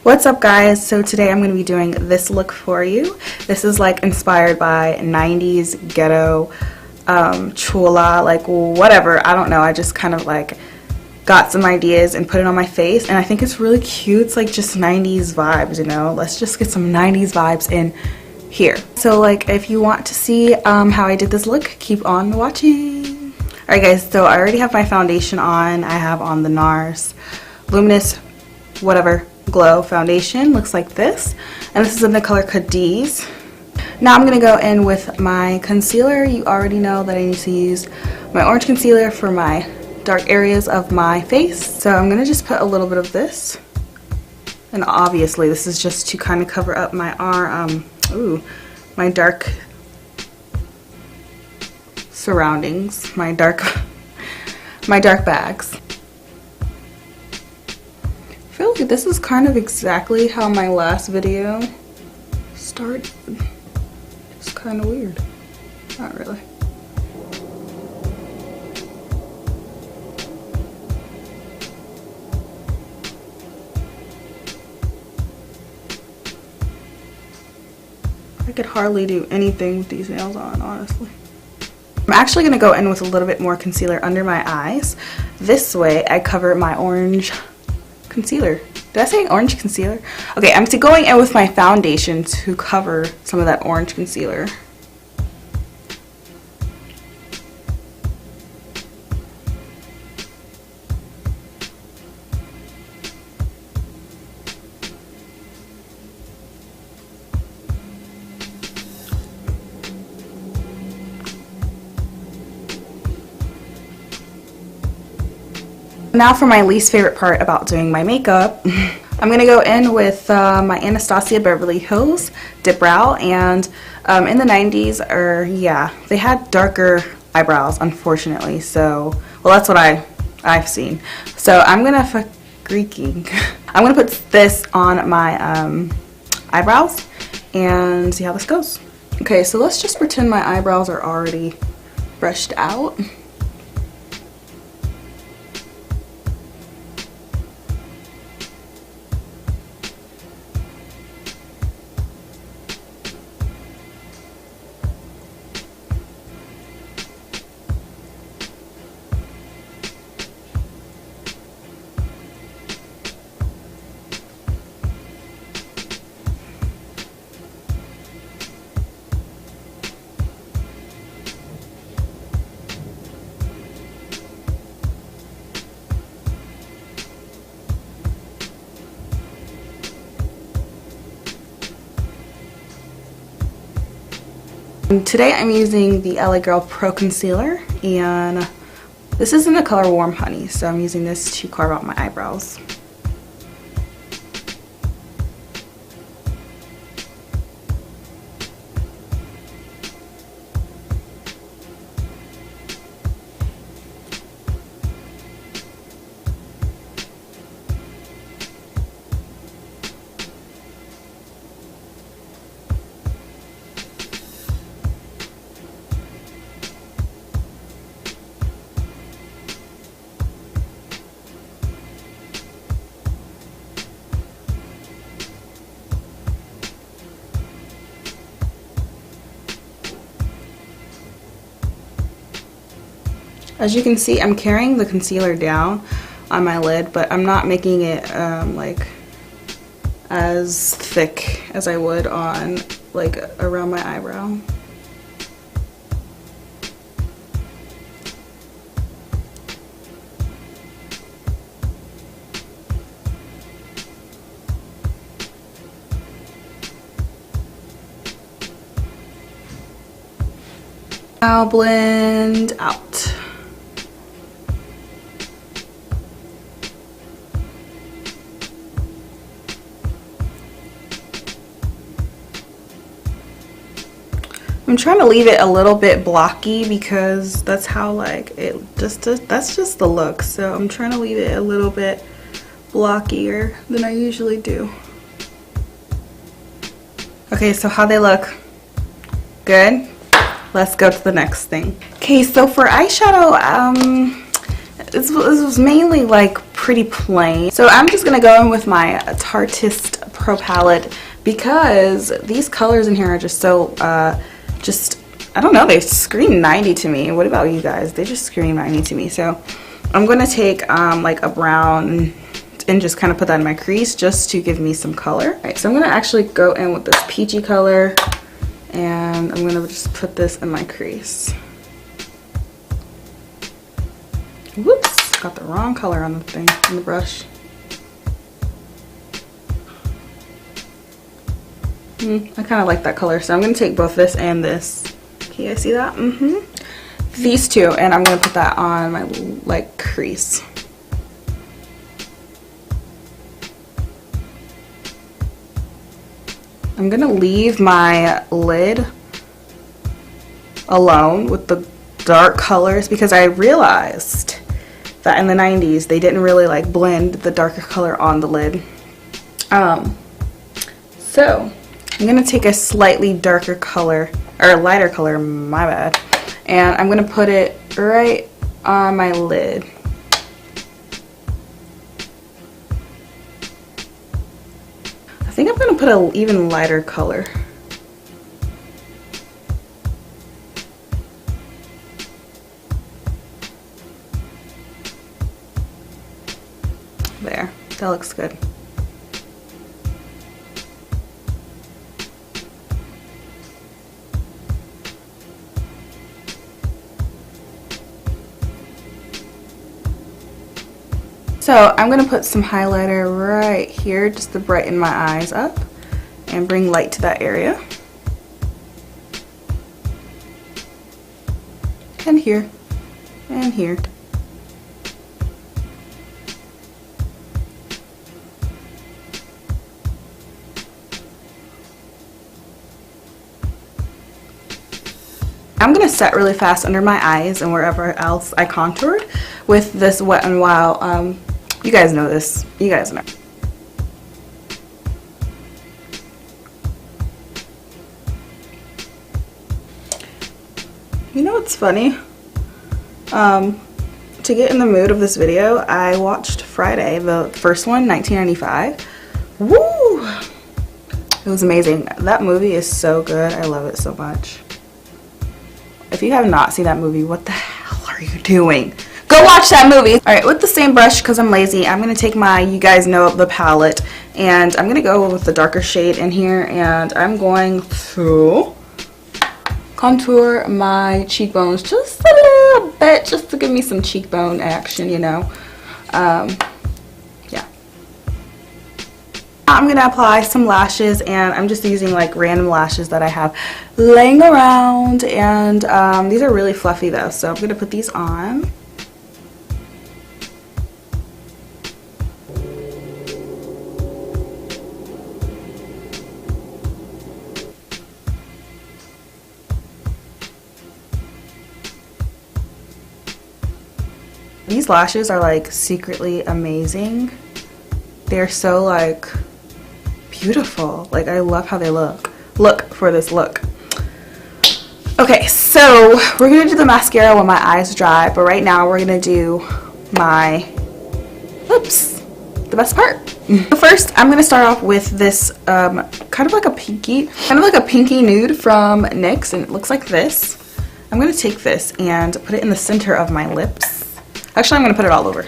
What's up, guys? So today I'm going to be doing this look for you. This is like inspired by 90s ghetto, chola, like whatever, I don't know. I just kind of like got some ideas and put it on my face, and I think it's really cute. It's like just 90s vibes, you know. Let's just get some 90s vibes in here. So like if you want to see how I did this look, keep on watching. Alright guys, so I already have my foundation on. I have on the NARS Luminous whatever glow foundation. Looks like this, and this is in the color Cadiz. Now I'm going to go in with my concealer. You already know that I need to use my orange concealer for my dark areas of my face, so I'm going to just put a little bit of this, and obviously this is just to kind of cover up my my dark surroundings, my dark bags. I feel like this is kind of exactly how my last video started. It's kind of weird. Not really. I could hardly do anything with these nails on, honestly. I'm actually going to go in with a little bit more concealer under my eyes. This way I cover my orange concealer. Did I say orange concealer? Okay, I'm going in with my foundation to cover some of that orange concealer. Now for my least favorite part about doing my makeup. I'm going to go in with my Anastasia Beverly Hills Dip Brow, and in the 90s, they had darker eyebrows, unfortunately, so, well, that's what I've seen. So I'm going to put this on my eyebrows and see how this goes. Okay, so let's just pretend my eyebrows are already brushed out. Today I'm using the LA Girl Pro Concealer, and this is in the color Warm Honey, so I'm using this to carve out my eyebrows. As you can see, I'm carrying the concealer down on my lid, but I'm not making it like as thick as I would on like around my eyebrow. Now blend out. I'm trying to leave it a little bit blocky because that's how like it that's just the look. So I'm trying to leave it a little bit blockier than I usually do. Okay, so how they look? Good. Let's go to the next thing. Okay, so for eyeshadow, this was mainly like pretty plain. So I'm just gonna go in with my Tartist Pro palette because these colors in here are just so, I don't know, they scream 90 to me. What about you guys? They just scream 90 to me. So I'm gonna take like a brown and just kind of put that in my crease just to give me some color. All right, so I'm gonna actually go in with this peachy color and I'm gonna just put this in my crease. Whoops, got the wrong color on the thing, on the brush. I kind of like that color, so I'm gonna take both this and this. Can you guys see that? These two, and I'm gonna put that on my like crease. I'm gonna leave my lid alone with the dark colors because I realized that in the 90s they didn't really like blend the darker color on the lid. So I'm gonna take a slightly darker color, or a lighter color, my bad, and I'm gonna put it right on my lid. I think I'm gonna put an even lighter color. There, that looks good. So I'm gonna put some highlighter right here just to brighten my eyes up and bring light to that area. And here, and here. I'm gonna set really fast under my eyes and wherever else I contoured with this Wet n Wild. You guys know this. You guys know. You know what's funny? To get in the mood of this video, I watched Friday, the first one, 1995. Woo! It was amazing. That movie is so good. I love it so much. If you have not seen that movie, what the hell are you doing? Go watch that movie. Alright, with the same brush, because I'm lazy, I'm going to take my, you guys know, the palette, and I'm going to go with the darker shade in here, and I'm going to contour my cheekbones just a little bit, just to give me some cheekbone action, you know. Yeah. I'm going to apply some lashes, and I'm just using like random lashes that I have laying around, and these are really fluffy though, so I'm going to put these on. These lashes are like secretly amazing. They're so like beautiful. Like I love how they look. Look for this look. Okay, so we're gonna do the mascara when my eyes dry, but right now we're gonna do my lips, the best part. First, I'm gonna start off with this kind of like a pinky nude from NYX, and it looks like this. I'm gonna take this and put it in the center of my lips. Actually, I'm going to put it all over.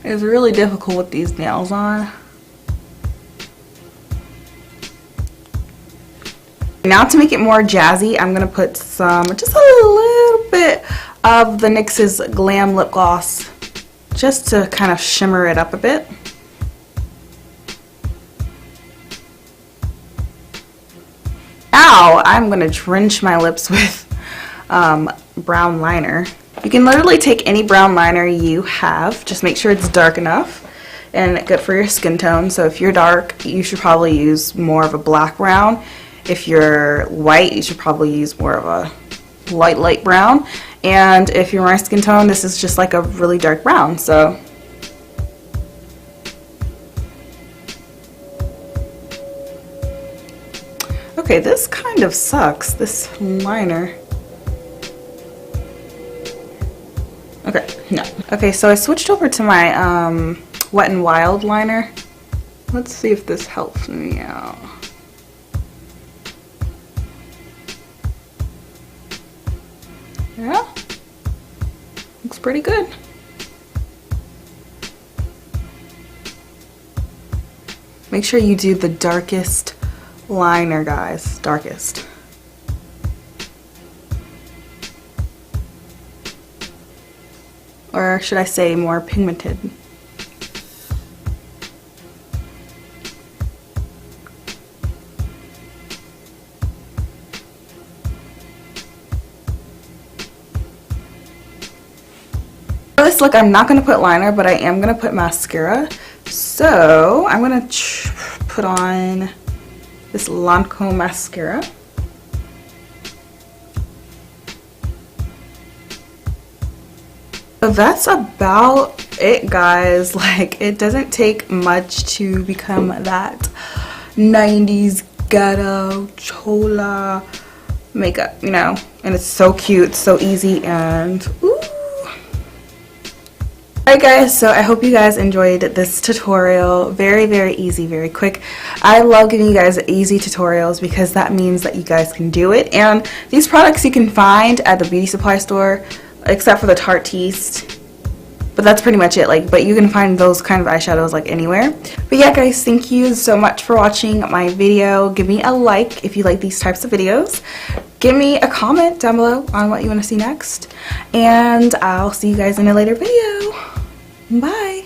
It's really difficult with these nails on. Now to make it more jazzy, I'm going to put some, just a little bit of the NYX's Glam Lip Gloss just to kind of shimmer it up a bit. Now I'm going to drench my lips with brown liner. You can literally take any brown liner you have, just make sure it's dark enough and good for your skin tone. So if you're dark, you should probably use more of a black brown. If you're white, you should probably use more of a light brown. And if you're my skin tone, this is just like a really dark brown. So Okay, this kind of sucks, this liner. Okay, no. Okay, so I switched over to my Wet n Wild liner. Let's see if this helps me out. Yeah, looks pretty good. Make sure you do the darkest liner, guys, darkest. Or should I say more pigmented? For this look, I'm not going to put liner, but I am going to put mascara. So I'm going to put on this Lancome mascara. So that's about it, guys. Like, it doesn't take much to become that 90s ghetto chola makeup, you know, and it's so cute, so easy, and ooh. Alright guys, so I hope you guys enjoyed this tutorial. Very, very easy, very quick. I love giving you guys easy tutorials because that means that you guys can do it. And these products you can find at the beauty supply store, except for the Tarteist. But that's pretty much it. Like, but you can find those kind of eyeshadows like anywhere. But yeah guys, thank you so much for watching my video. Give me a like if you like these types of videos. Give me a comment down below on what you want to see next. And I'll see you guys in a later video. Bye.